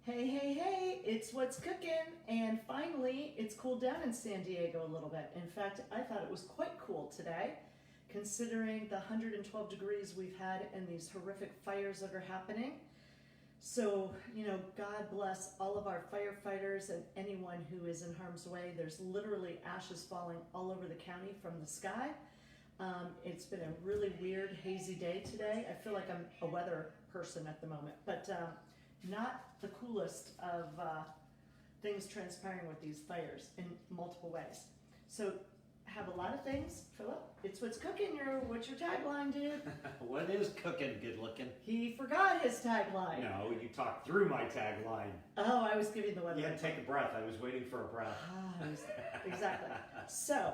Hey, hey, hey, it's What's Cooking, and finally it's cooled down in San Diego a little bit. In fact, I thought it was quite cool today, considering the 112 degrees we've had and these horrific fires that are happening. So, God bless all of our firefighters and anyone who is in harm's way. There's literally ashes falling all over the county from the sky. It's been a really weird, hazy day today. I feel like I'm a weather person at the moment, but not the coolest of things transpiring with these fires in multiple ways. So, have a lot of things. Philip, it's What's Cooking. What's your tagline, dude? What is cooking good looking? He forgot his tagline. No, you talked through my tagline. Oh, I was giving the weather. You had to take a breath. I was waiting for a breath. Exactly. So,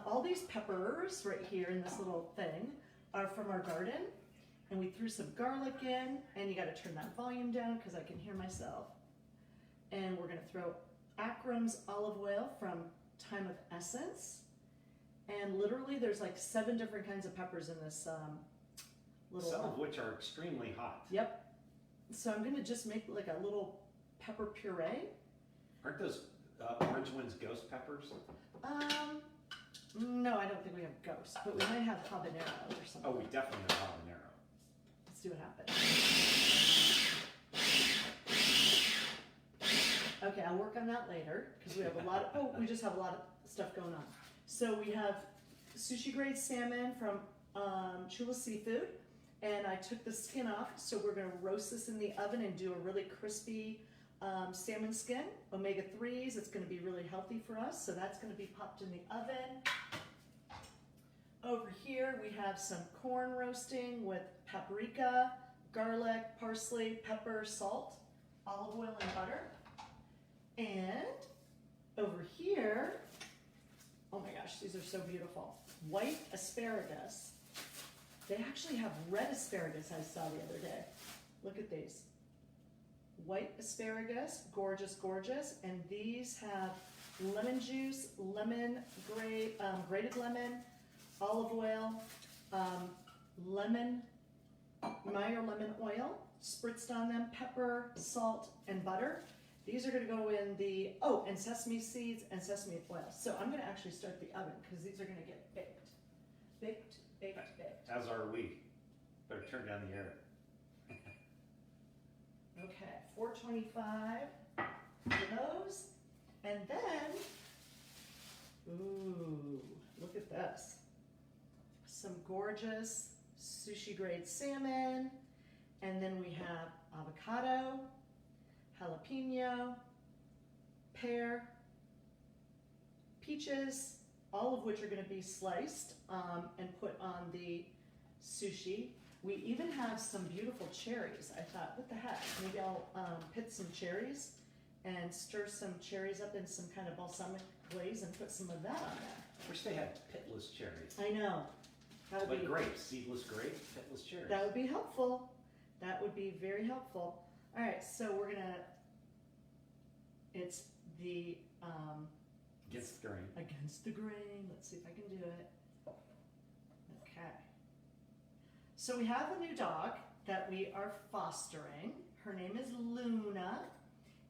all these peppers right here in this little thing are from our garden. And we threw some garlic in, and you got to turn that volume down because I can hear myself. And we're going to throw Akram's olive oil from Time of Essence. And literally there's like 7 different kinds of peppers in this little... Some of which are extremely hot. Yep. So I'm going to just make like a little pepper puree. Aren't those orange ones ghost peppers? No, I don't think we have ghosts, but we might have habanero or something. Oh, we definitely have habanero. Let's see what happens. Okay, I'll work on that later because we have a lot of, we just have a lot of stuff going on. So we have sushi grade salmon from Chula Seafood, and I took the skin off, so we're going to roast this in the oven and do a really crispy salmon skin. Omega-3s, it's going to be really healthy for us, so that's going to be popped in the oven. Over here we have some corn roasting with paprika, garlic, parsley, pepper, salt, olive oil, and butter. And over here, oh my gosh, these are so beautiful. White asparagus. They actually have red asparagus I saw the other day. Look at these. White asparagus, gorgeous, gorgeous. And these have lemon juice, grated lemon, olive oil, Meyer lemon oil, spritzed on them, pepper, salt, and butter. These are going to go in the, and sesame seeds and sesame oil. So I'm going to actually start the oven because these are going to get baked. Baked, baked, baked. As are we. Better turn down the air. Okay, 425 for those. And then, ooh, look at this. Some gorgeous sushi grade salmon. And then we have avocado, jalapeno, pear, peaches, all of which are going to be sliced and put on the sushi. We even have some beautiful cherries. I thought, what the heck? Maybe I'll pit some cherries and stir some cherries up in some kind of balsamic glaze and put some of that on there. I wish they had pitless cherries. I know. That would Like be grapes, seedless grapes, pitless cherries. That would be helpful. That would be very helpful. All right, so we're gonna, it's the, Against the grain. against the grain. Let's see if I can do it. Okay. So we have a new dog that we are fostering. Her name is Luna,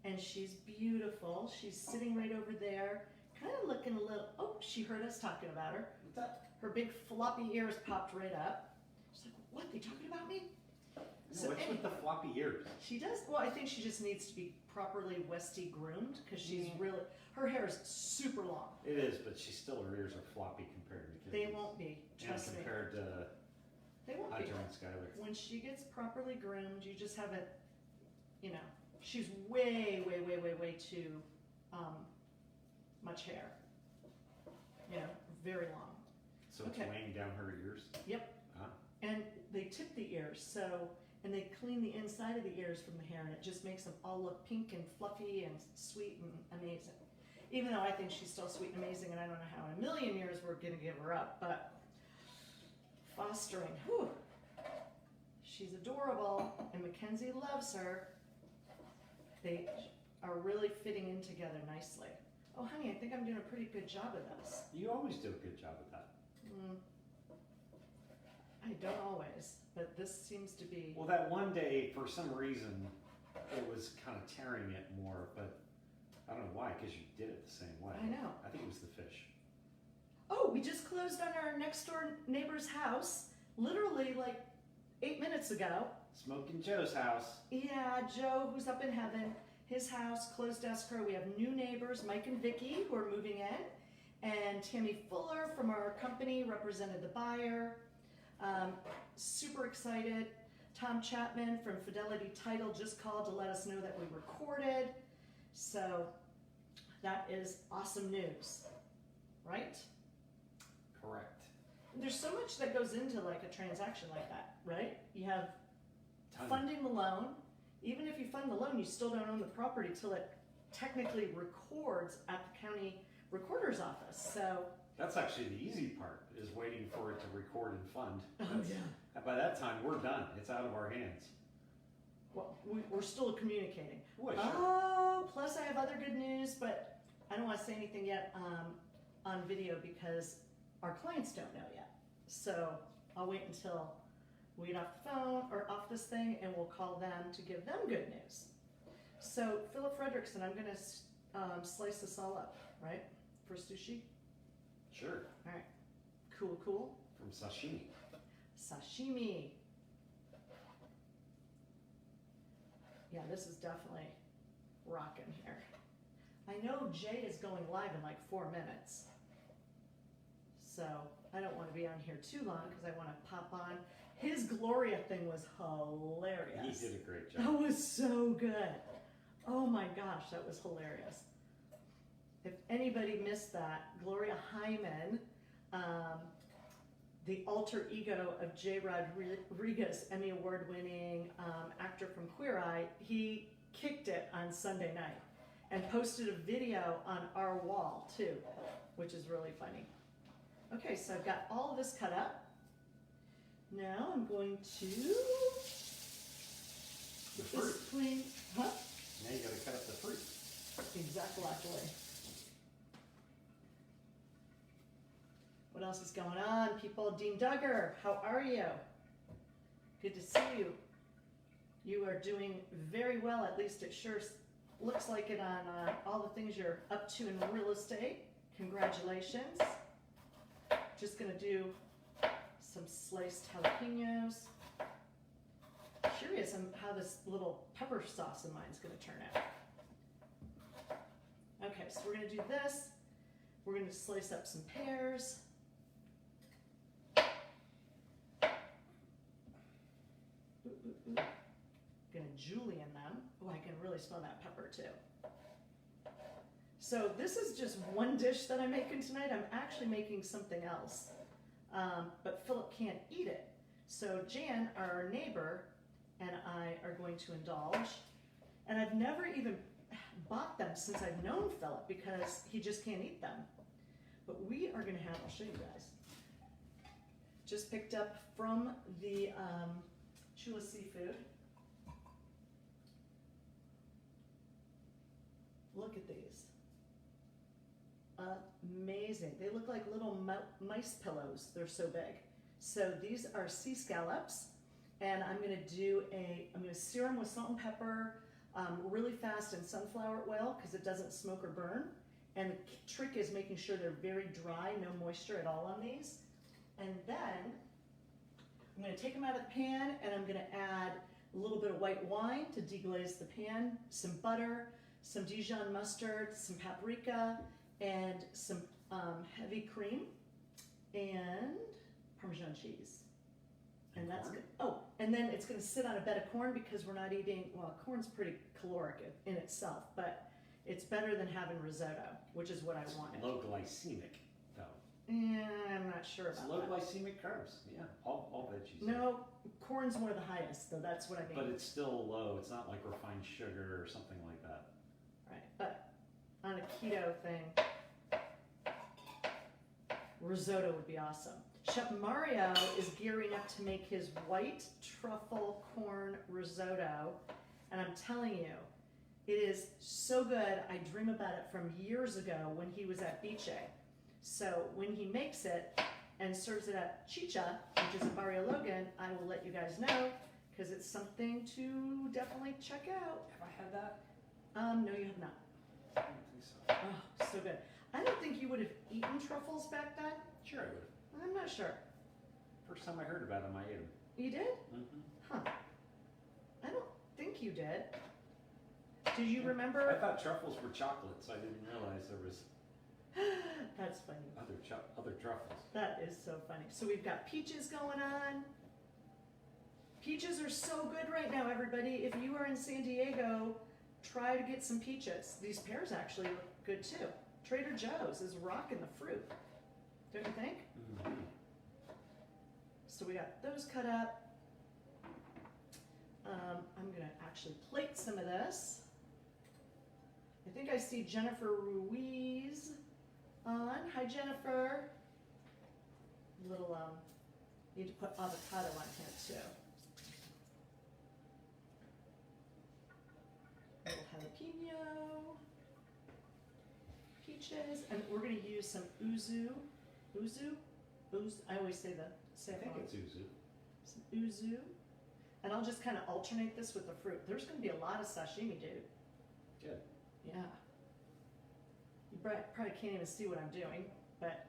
and she's beautiful. She's sitting right over there, kind of looking a little, oh, she heard us talking about her. What's that? Her big floppy ears popped right up. She's like, what, they talking about me? No, what's with the floppy ears? She does, well, I think she just needs to be properly Westie groomed because she's really, her hair is super long. It is, but her ears are floppy compared to They won't be, trust me. compared to They won't be. Hunter and Skylar. When she gets properly groomed, you just have it, she's way, way, way, way, way too much hair. Very long. So it's weighing down her ears? Yep. Huh? And they tip the ears, and they clean the inside of the ears from the hair, and it just makes them all look pink and fluffy and sweet and amazing. Even though I think she's still sweet and amazing, and I don't know how in a million years we're going to give her up, but fostering, whew. She's adorable, and Mackenzie loves her. They are really fitting in together nicely. Oh, honey, I think I'm doing a pretty good job of this. You always do a good job of that. I don't always, but this seems to be... Well, that one day, for some reason, it was kind of tearing it more, but I don't know why, because you did it the same way. I know. I think it was the fish. Oh, we just closed on our next door neighbor's house, literally like 8 minutes ago. Smoking Joe's house. Yeah, Joe, who's up in heaven, his house closed escrow. We have new neighbors, Mike and Vicky, who are moving in, and Tammy Fuller from our company represented the buyer. Super excited. Tom Chapman from Fidelity Title just called to let us know that we recorded. So that is awesome news, right? Correct. There's so much that goes into like a transaction like that, right? You have Ton. funding the loan. Even if you fund the loan, you still don't own the property till it technically records at the county recorder's office. So That's actually the easy part, is waiting for it to record and fund. yeah. And by that time, we're done. It's out of our hands. Well, we're still communicating. Boy, sure. Oh, plus I have other good news, but I don't want to say anything yet on video because our clients don't know yet. So I'll wait until we get off the phone or off this thing and we'll call them to give them good news. So Philip Fredrickson, I'm going to slice this all up, right? For sushi? Sure. All right. Cool, cool. From sashimi. Sashimi. Yeah, this is definitely rocking here. I know Jay is going live in like 4 minutes. So I don't want to be on here too long because I want to pop on. His Gloria thing was hilarious. He did a great That job. was so good. Oh my gosh, that was hilarious. If anybody missed that, Gloria Hyman, the alter ego of J. Rodriguez, Emmy Award winning actor from Queer Eye, he kicked it on Sunday night and posted a video on our wall too, which is really funny. Okay, so I've got all of this cut up. Now I'm going to The get fruit. this clean. Huh? Now you gotta cut up the fruit. Exactly. What else is going on, people? Dean Duggar, how are you? Good to see you. You are doing very well, at least it sure looks like it on all the things you're up to in real estate. Congratulations. Just gonna do some sliced jalapenos. Curious on how this little pepper sauce of mine is gonna turn out. Okay, so we're gonna do this. We're gonna slice up some pears. Gonna julienne them. Oh, I can really smell that pepper too. So this is just one dish that I'm making tonight. I'm actually making something else, but Philip can't eat it. So Jan, our neighbor, and I are going to indulge. And I've never even bought them since I've known Philip because he just can't eat them. But we are gonna have, I'll show you guys. Just picked up from the Chula Seafood. Look at these. Amazing. They look like little mice pillows. They're so big. So these are sea scallops, and I'm gonna sear them with salt and pepper really fast in sunflower oil because it doesn't smoke or burn. And the trick is making sure they're very dry, no moisture at all on these. And then I'm gonna take them out of the pan and I'm gonna add a little bit of white wine to deglaze the pan, some butter, some Dijon mustard, some paprika, and some heavy cream, and Parmesan cheese. And that's good. Oh, and then it's gonna sit on a bed of corn because we're not eating, well, corn's pretty caloric in itself, but it's better than having risotto, which is what I wanted. Low glycemic, though. Yeah, I'm not sure It's about low that. glycemic carbs. Yeah, all veggies. No, corn's one of the highest, though. That's what I mean. But it's still low. It's not like refined sugar or something like that. Right, but on a keto thing, risotto would be awesome. Chef Mario is gearing up to make his white truffle corn risotto, and I'm telling you, it is so good. I dream about it from years ago when he was at Biche. So when he makes it and serves it at Chicha, which is in Barrio Logan, I will let you guys know because it's something to definitely check out. Have I had that? No, you have not. I don't think so. Oh, so good. I don't think you would have eaten truffles back then. Sure, I would have. I'm not sure. First time I heard about them, I ate them. You did? Mm-hmm. Huh. I don't think you did. Did you I remember? thought truffles were chocolate, so I didn't realize there was That's funny. other truffles. That is so funny. So we've got peaches going on. Peaches are so good right now, everybody. If you are in San Diego, try to get some peaches. These pears actually look good too. Trader Joe's is rocking the fruit. Don't you think? Mm-hmm. So we got those cut up. I'm gonna actually plate some of this. I think I see Jennifer Ruiz on. Hi, Jennifer. Little, need to put avocado on here too. Little jalapeno, peaches, and we're gonna use some uzu. I always say I think wrong. it's uzu. Some uzu. And I'll just kind of alternate this with the fruit. There's gonna be a lot of sashimi, dude. Good. Yeah. You probably can't even see what I'm doing, but,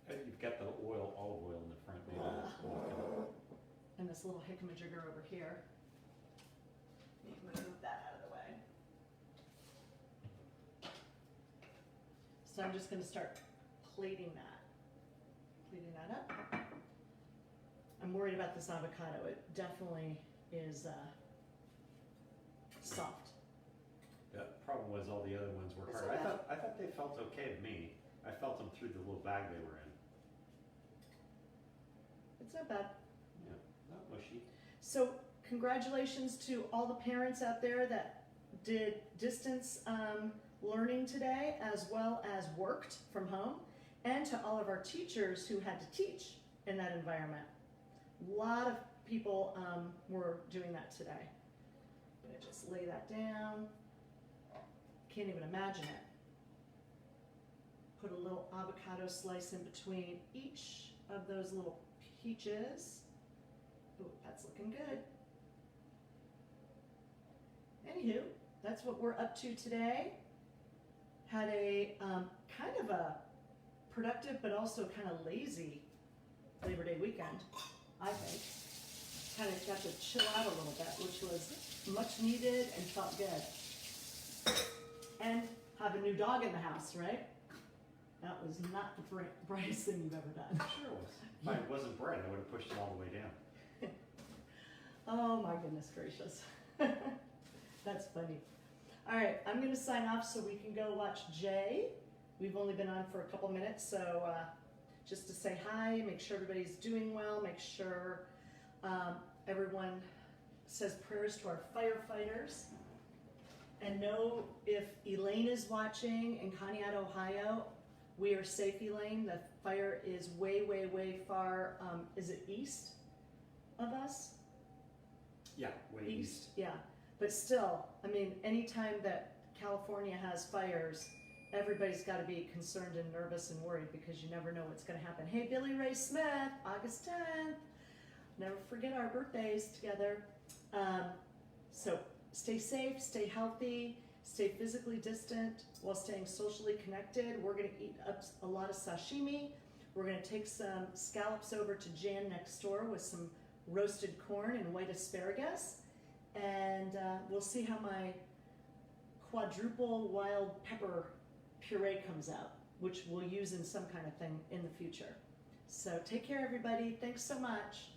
You've got the olive oil in the front. Maybe that's what and this little jickamajigger over here. Let me move that out of the way. So I'm just gonna start plating that up. I'm worried about this avocado. It definitely is soft. The problem was all the other ones were It's hard. not bad. I thought they felt okay to me. I felt them through the little bag they were in. It's not bad. Yeah, not mushy. So congratulations to all the parents out there that did distance learning today, as well as worked from home, and to all of our teachers who had to teach in that environment. A lot of people were doing that today. I'm gonna just lay that down. Can't even imagine it. Put a little avocado slice in between each of those little peaches. Ooh, that's looking good. Anywho, that's what we're up to today. Had a kind of a productive but also kind of lazy Labor Day weekend, I think. Kind of got to chill out a little bit, which was much needed and felt good. And have a new dog in the house, right? That was not the brightest thing you've ever done. Sure was. If it wasn't bright, I would have pushed it all the way down. Oh my goodness gracious. That's funny. All right, I'm gonna sign off so we can go watch Jay. We've only been on for a couple minutes, so just to say hi, make sure everybody's doing well, make sure everyone says prayers to our firefighters. And know if Elaine is watching in Conneaut, Ohio, we are safe, Elaine. The fire is way, way, way far, is it east of us? Yeah, way east. Yeah, but still, I mean, anytime that California has fires, everybody's got to be concerned and nervous and worried because you never know what's going to happen. Hey, Billy Ray Smith, August 10th. Never forget our birthdays together. So stay safe, stay healthy, stay physically distant while staying socially connected. We're going to eat up a lot of sashimi. We're going to take some scallops over to Jan next door with some roasted corn and white asparagus. And we'll see how my quadruple wild pepper puree comes out, which we'll use in some kind of thing in the future. So take care, everybody. Thanks so much.